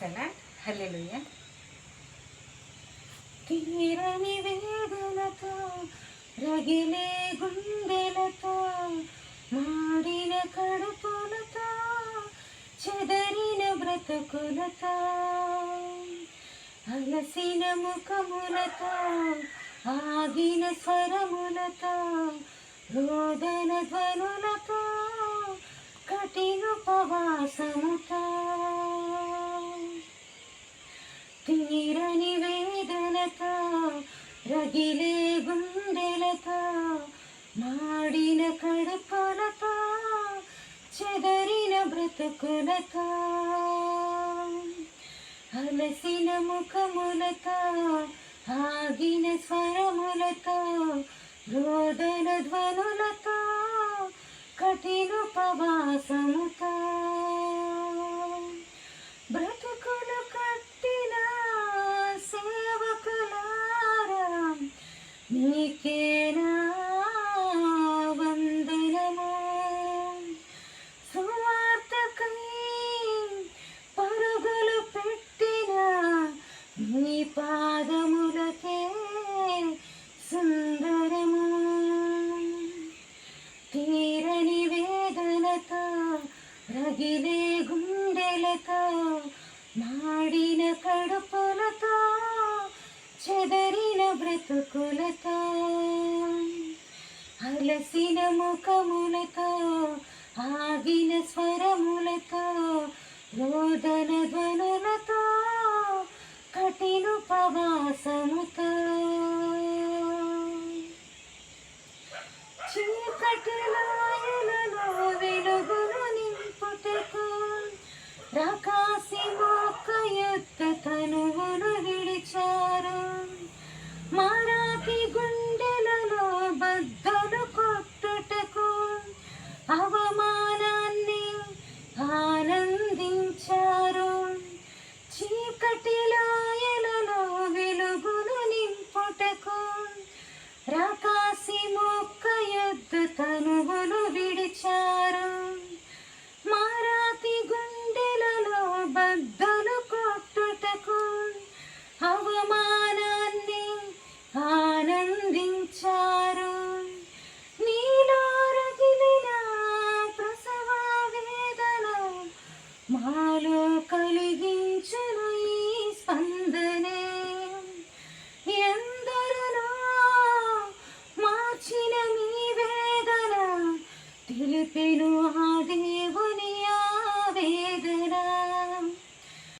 Praise హల్లెలూయా. తీరని వేదనతో రగిలే గుండెలతో మాడిన కడుపులతో చెదరిన బ్రతుకులతో అలసిన ముఖములతో ఆగిన స్వరములతో రోదన ధ్వనులతో కఠినోపవాసముతో తీరని వేదనతో రగిలే గుండెలతో మాడిన కడుపులతో చెదరిన బ్రతుకులతో అలసిన ముఖములతో ఆగిన స్వరములతో రోదన ధ్వనులతో కఠినోపవాసముతో బ్రతుకులు కట్టిన సేవకులారా నీకేనా వందనము. సువార్తకై పరుగులు పెట్టిన నీ పాదములకే సుందరము. తీరని వేదనతో రగిలే గుండెలతో మాడిన కడుపులతో చెదరిన బ్రతుకులతో అలసిన ముఖములతో ఆగిన స్వరములతో రోదన ధ్వనులతో కఠినోపవాసముతో చీకటిలో వెలుగును నింపుటకు రాకాసి మొక్క యొక్క తనువును విడిచారు. మారాకి గుండెలలో బద్దలు కొట్టుటకు అవమానాన్ని ఆనందించారు. చీకటిలో వెలుగును నింపుటకు రాకాసి మొక్క యొక్క తనువును విడిచారు. మారాతి గుండెలలో బద్దలు కొట్టుటకు అవమానాన్ని ఆనందించారు. నీలో రగిలిన ప్రసవ వేదన మాలో కలిగించును ఈ స్పందనే. ఎందరినో మార్చిన మీ వేదన తెలిపెను ఆది